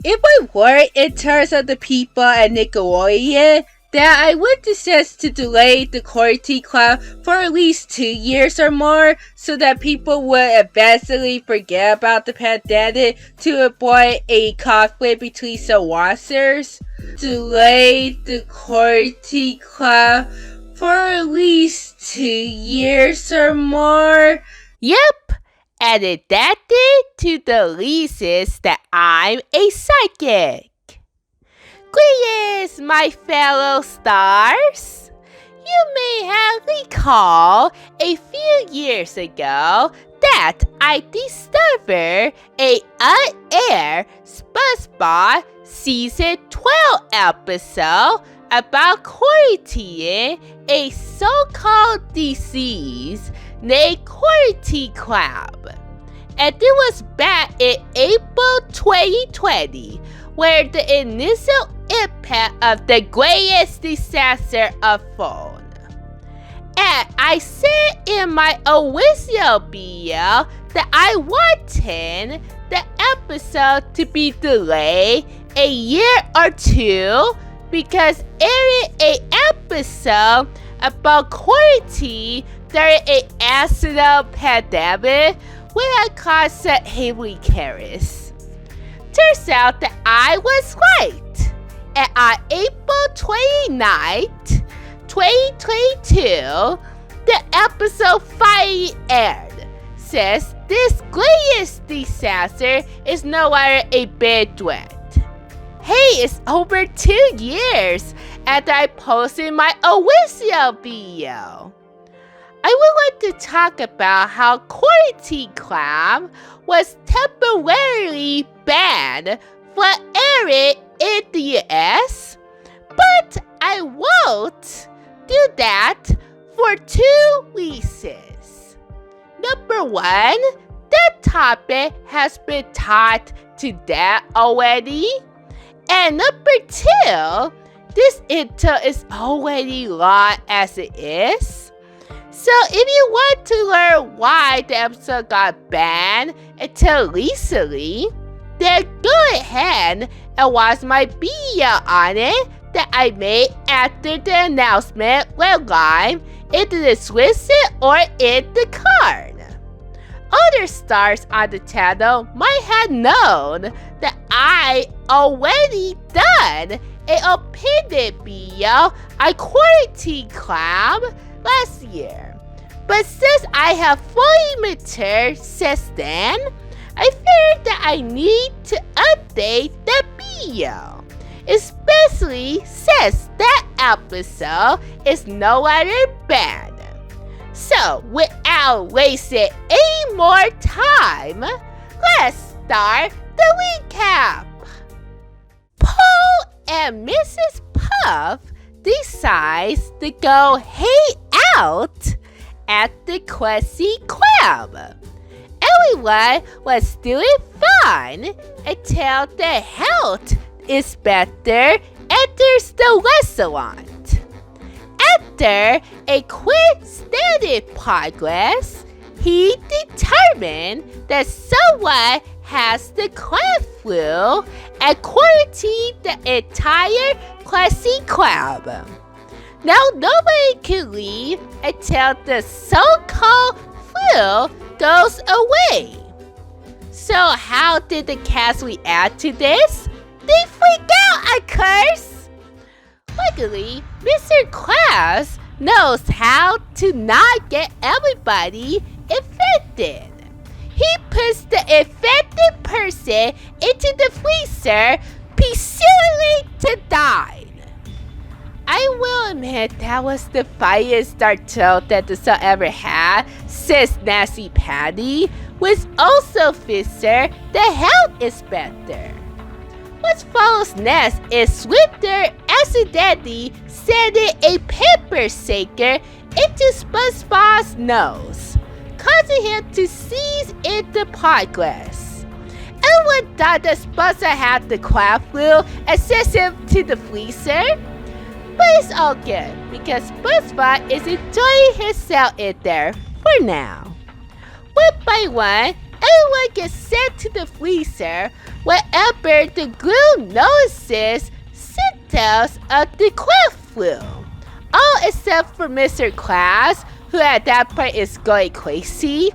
If I were in terms of the people at Nickelodeon, then I would suggest to delay the Quarantine Krab for at least 2 years or more so that people would eventually forget about the pandemic to avoid a conflict between some monsters. Delay the Quarantine Krab for at least 2 years or more. Yep, and adapted to the leases that I'm a psychic. Greetings, my fellow stars. You may have recalled a few years ago that I discovered a unaired SpongeBob Season 12 episode about quarantining a so-called disease named Kwarantined Krab. And it was back in April 2020 where the initial impact of the greatest disaster unfolded. And I said in my original video that I wanted the episode to be delayed a year or two because airing an episode about quarantine during an accidental pandemic would have caused a heavy chaos. Turns out that I was right. And on April 29th, 2022, the episode finally aired. Says this greatest disaster is no longer a big threat. Hey, it's over 2 years after I posted my original video. I would like to talk about how Kwarantined Krab was temporarily banned from airing in the US, but I won't do that for 2 reasons. Number 1, the topic has been taught to death already. And number 2, this intro is already long as it is. So if you want to learn why the episode got banned until recently, then go ahead and watch my video on it that I made after the announcement went live in the description or in the card. Other stars on the channel might have known that I already done an opinion video on Kwarantined Krab last year. But since I have fully matured since then, I figured that I need to update the video, especially since that episode is no longer banned. So, without wasting any more time, let's start the recap. Paul and Mrs. Puff decides to go hang out at the Kwarantined Krab. Everyone was doing fine until the health inspector enters the restaurant. After a quick study progress, he determined that someone has the crab flu and quarantined the entire Kwarantined Krab. Now nobody can leave until the so-called flu goes away. So how did the cast react to this? They freak out, of course! Luckily, Mr. Krabs knows how to not get everybody infected. He puts the infected person into the freezer, presumably to die. I will admit that was the funniest dark joke that the show ever had, since Nasty Patty was also Fisher, the health inspector. What follows next is Swifter accidentally sending a pepper shaker into SpongeBob's nose, causing him to seize into progress. Everyone thought that SpongeBob had the crab flu and sent him to the freezer. But it's all good because SpongeBob is enjoying himself in there for now. One by one, everyone gets sent to the freezer whenever the group notices symptoms of the crab flu. All except for Mr. Krabs, who at that point is going crazy.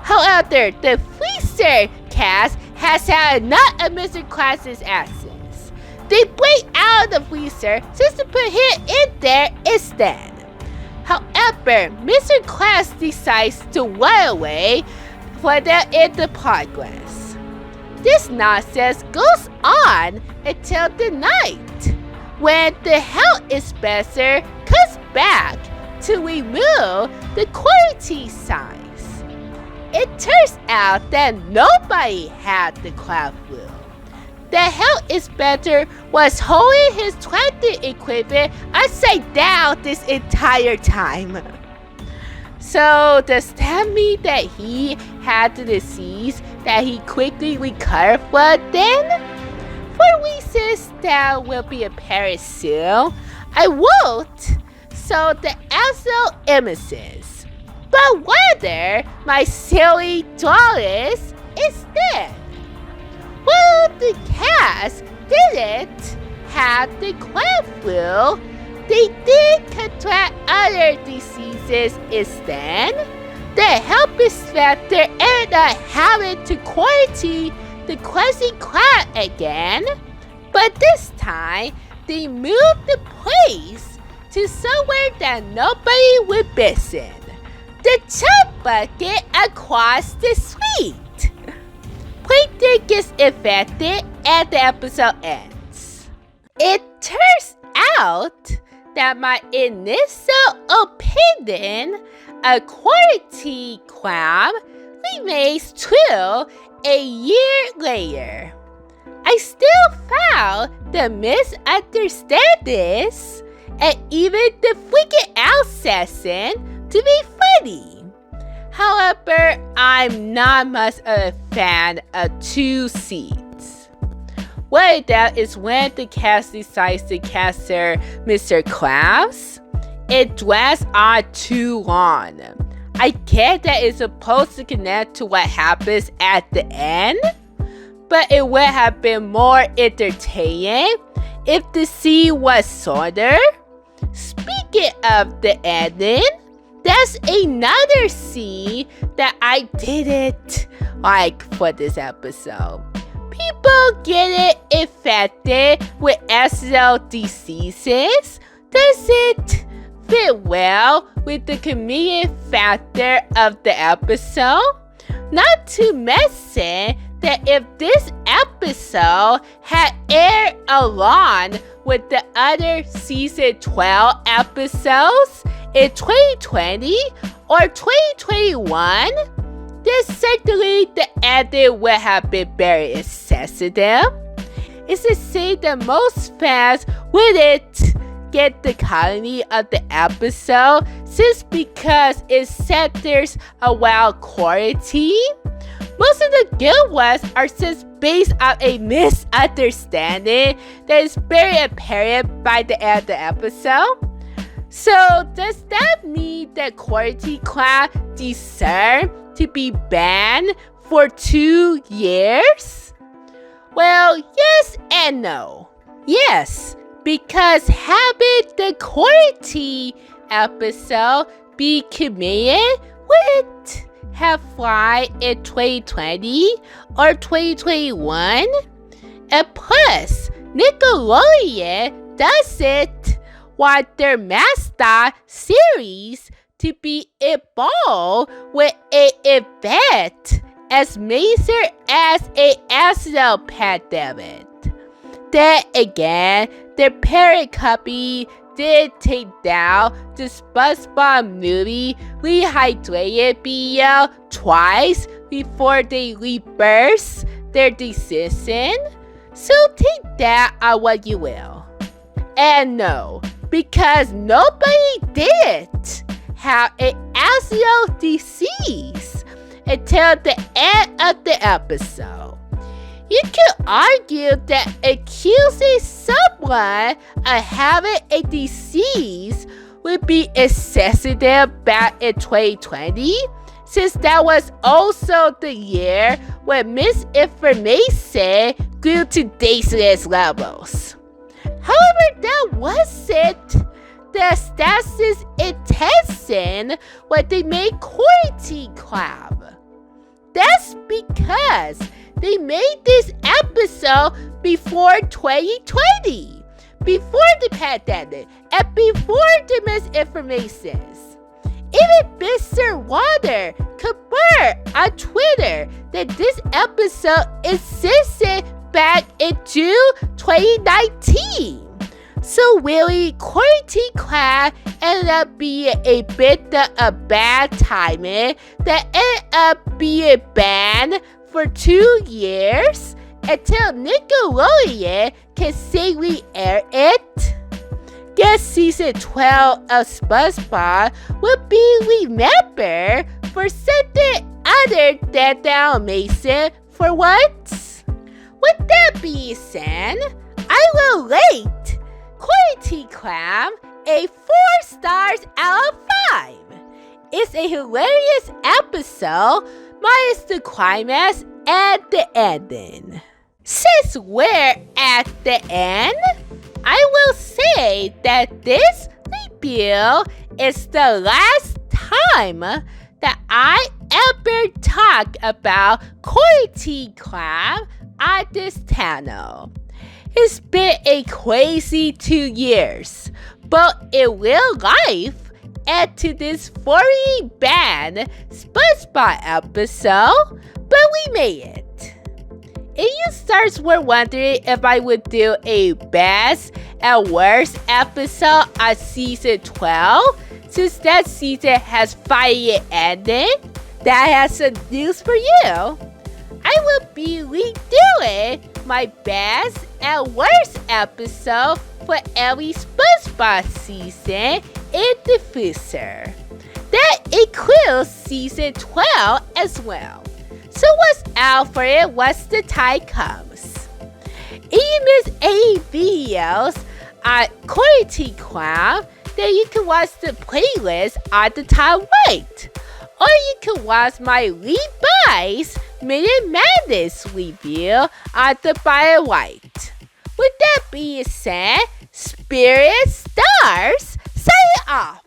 However, the freezer cast has had enough of Mr. Krabs' absence. They break out of the freezer just to put him in there instead. However, Mr. Krabs decides to run away for them in the progress. This nonsense goes on until the night, when the health inspector comes back to remove the quarantine signs. It turns out that nobody had the crab flu. The health inspector was holding his transit equipment upside down this entire time. So does that mean that he had the disease that he quickly recovered from then? For reasons that will be apparent soon, I won't show the absolute images, but rather my silly drawings instead. Well, the cats didn't have the crab flu. They did contract other diseases instead. The health inspector ended up having to quarantine the Kwarantined Krab again, but this time they moved the place to somewhere that nobody would visit. The chop bucket across the street. Plankton gets infected and the episode ends. It turns out that my initial opinion of Kwarantined Krab remains true a year later. I still found the misunderstandings and even the freaking out session to be funny. However, I'm not much of a fan of two seeds. One of them is when the cast decides to capture Mr. Krabs. It drags on too long. I get that it's supposed to connect to what happens at the end, but it would have been more entertaining if the scene was shorter. Speaking of the ending, that's another scene that I didn't like for this episode. People getting infected with accidental diseases doesn't fit well with the comedic factor of the episode. Not to mention that if this episode had aired along with the other season 12 episodes in 2020 or 2021, then certainly the ending would have been very insensitive. It's a shame that most fans wouldn't get the comedy of the episode just because it centers around quarantine. Most of the good ones are just based on a misunderstanding that is very apparent by the end of the episode. So does that mean that Kwarantined Krab deserves to be banned for 2 years? Well, yes and no. Yes, because having the quarantine episode be comedic wouldn't have fly in 2020 or 2021. And plus, Nickelodeon doesn't want their mascot series to be involved with an event as major as an accidental pandemic. Then again, their parent company did take down the SpongeBob movie rehydrated video twice before they reversed their decision. So take that on what you will. And no, because nobody did have an accidental disease until the end of the episode. You could argue that accusing someone of having a disease would be insensitive back in 2020, since that was also the year when misinformation grew to dangerous levels. However, that wasn't the status intention when they made Quarantine Krab. That's because they made this episode before 2020, before the pandemic, and before the misinformations. Even Mr. Water confirmed on Twitter that this episode existed back in June 2019. So really, Quarantine Krab ended up being a bit of bad timing that ended up being banned for 2 years until Nickelodeon can safely air it. Guess season 12 of SpongeBob will be remembered for something other than the animation for once. With that being said, I will rate Quarantine Krab a 4 stars out of 5. It's a hilarious episode, minus the climax and the ending. Since we're at the end, I will say that this review is the last time that I ever talk about Quarantine Krab on this channel. It's been a crazy 2 years, but in real life, and to this 40 banned SpongeBob episode, but we made it. And you stars were wondering if I would do a best and worst episode on season 12, since that season has finally ended. That has some news for you. I will be redoing my best and worst episode for every SpongeBob season in the future. That includes season 12 as well. So watch out for it once the time comes. If you miss any videos on Quarantine Krab, then you can watch the playlist on the top right. Or you can watch my Levi's Minute Madness review on the bottom right. With that being said, Spirit Stars, sign off.